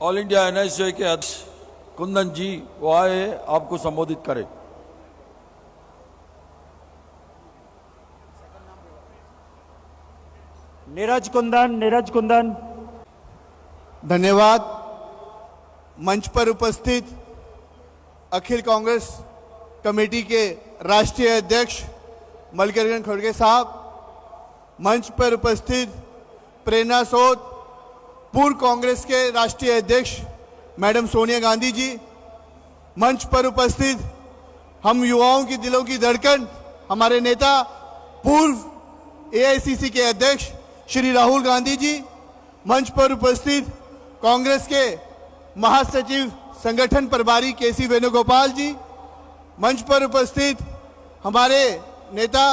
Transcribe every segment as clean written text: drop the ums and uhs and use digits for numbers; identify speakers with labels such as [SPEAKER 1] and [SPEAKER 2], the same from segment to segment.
[SPEAKER 1] All India NSA के अध्यक्ष कुंदन जी वो आए आपको संबोधित करें।
[SPEAKER 2] नीरज कुंदन।
[SPEAKER 3] धन्यवाद। मंच पर उपस्थित अखिल कांग्रेस कमेटी के राष्ट्रीय अध्यक्ष मल्लिकार्जुन खड़गे साहब, मंच पर उपस्थित प्रेरणा सोत पूर्व कांग्रेस के राष्ट्रीय अध्यक्ष मैडम सोनिया गांधी जी, मंच पर उपस्थित हम युवाओं की दिलों की धड़कन हमारे नेता पूर्व एआईसीसी के अध्यक्ष श्री राहुल गांधी जी, मंच पर उपस्थित कांग्रेस के महासचिव संगठन प्रभारी केसी वेणुगोपाल जी, मंच पर उपस्थित हमारे नेता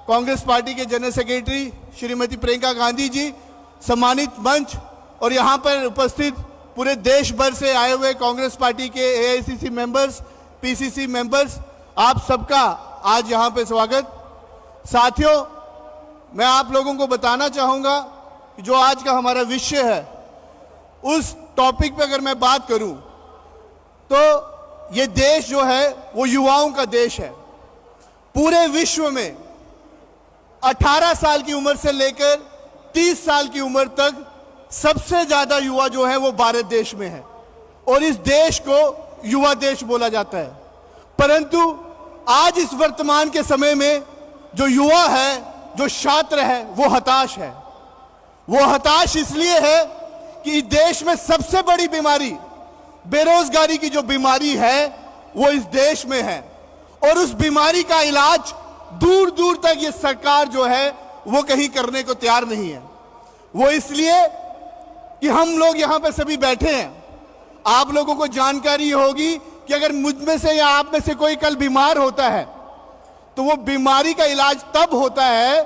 [SPEAKER 3] कांग्रेस पार्टी के जनरल सेक्रेटरी श्रीमती प्रियंका गांधी जी, सम्मानित मंच और यहाँ पर उपस्थित पूरे देश भर से आए हुए कांग्रेस पार्टी के एआईसीसी मेंबर्स, पीसीसी मेंबर्स, आप सबका आज यहाँ पे स्वागत। साथियों, मैं आप लोगों को बताना चाहूँगा कि जो आज का हमारा विषय है उस टॉपिक पे अगर मैं बात करूं तो ये देश जो है वो युवाओं का देश है। पूरे विश्व में 18 साल की उम्र से लेकर 30 साल की उम्र तक सबसे ज्यादा युवा जो है वो भारत देश में है और इस देश को युवा देश बोला जाता है। परंतु आज इस वर्तमान के समय में जो युवा है, जो छात्र है, वो हताश है। वो हताश इसलिए है कि इस देश में सबसे बड़ी बीमारी बेरोजगारी की जो बीमारी है वो इस देश में है और उस बीमारी का इलाज दूर दूर तक ये सरकार जो है वो कहीं करने को तैयार नहीं है। वो इसलिए कि हम लोग यहाँ पे सभी बैठे हैं, आप लोगों को जानकारी होगी कि अगर मुझ में से या आप में से कोई कल बीमार होता है तो वो बीमारी का इलाज तब होता है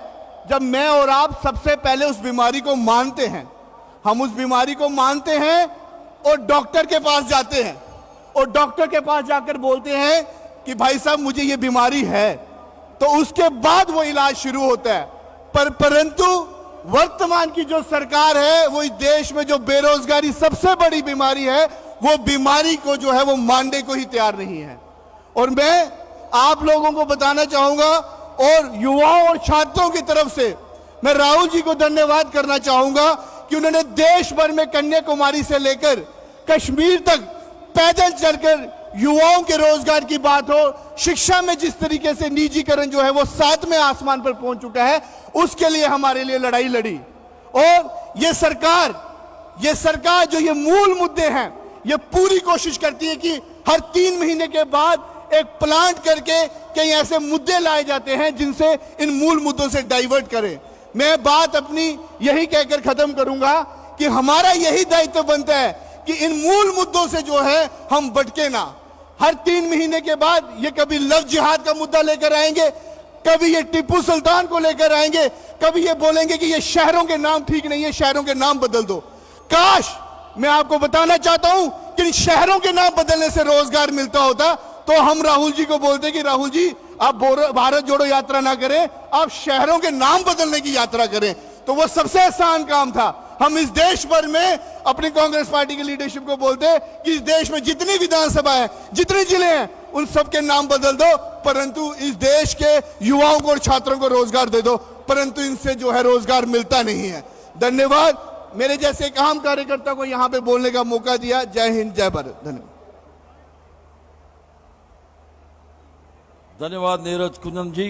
[SPEAKER 3] जब मैं और आप सबसे पहले उस बीमारी को मानते हैं। हम उस बीमारी को मानते हैं और डॉक्टर के पास जाते हैं और डॉक्टर के पास जाकर बोलते हैं कि भाई साहब मुझे ये बीमारी है, तो उसके बाद वो इलाज शुरू होता है। परंतु वर्तमान की जो सरकार है वो इस देश में जो बेरोजगारी सबसे बड़ी बीमारी है वो बीमारी को जो है वो मानने को ही तैयार नहीं है। और मैं आप लोगों को बताना चाहूंगा और युवाओं और छात्रों की तरफ से मैं राहुल जी को धन्यवाद करना चाहूंगा कि उन्होंने देश भर में कन्याकुमारी से लेकर कश्मीर तक पैदल चलकर युवाओं के रोजगार की बात हो, शिक्षा में जिस तरीके से निजीकरण जो है वो 7वें आसमान पर पहुंच चुका है, उसके लिए हमारे लिए लड़ाई लड़ी। और ये सरकार जो ये मूल मुद्दे हैं ये पूरी कोशिश करती है कि हर 3 महीने के बाद एक प्लांट करके कई ऐसे मुद्दे लाए जाते हैं जिनसे इन मूल मुद्दों से डाइवर्ट करें। मैं बात अपनी यही कहकर खत्म करूंगा कि हमारा यही दायित्व बनता है कि इन मूल मुद्दों से जो है हम भटके ना। हर 3 महीने के बाद ये कभी लव जिहाद का मुद्दा लेकर आएंगे, कभी ये टिप्पू सुल्तान को लेकर आएंगे, कभी ये बोलेंगे कि ये शहरों के नाम ठीक नहीं है, शहरों के नाम बदल दो। काश मैं आपको बताना चाहता हूं कि इन शहरों के नाम बदलने से रोजगार मिलता होता तो हम राहुल जी को बोलते कि राहुल जी आप भारत जोड़ो यात्रा ना करें, आप शहरों के नाम बदलने की यात्रा करें, तो वो सबसे आसान काम था। हम इस देश भर में अपनी कांग्रेस पार्टी की लीडरशिप को बोलते कि इस देश में जितनी विधानसभा है, जितने जिले हैं, उन सबके नाम बदल दो, परंतु इस देश के युवाओं को और छात्रों को रोजगार दे दो, परंतु इनसे जो है रोजगार मिलता नहीं है। धन्यवाद। मेरे जैसे एक आम कार्यकर्ता को यहाँ पे बोलने का मौका दिया। जय हिंद, जय भारत। धन्यवाद।
[SPEAKER 1] धन्यवाद नीरज कुंदन जी।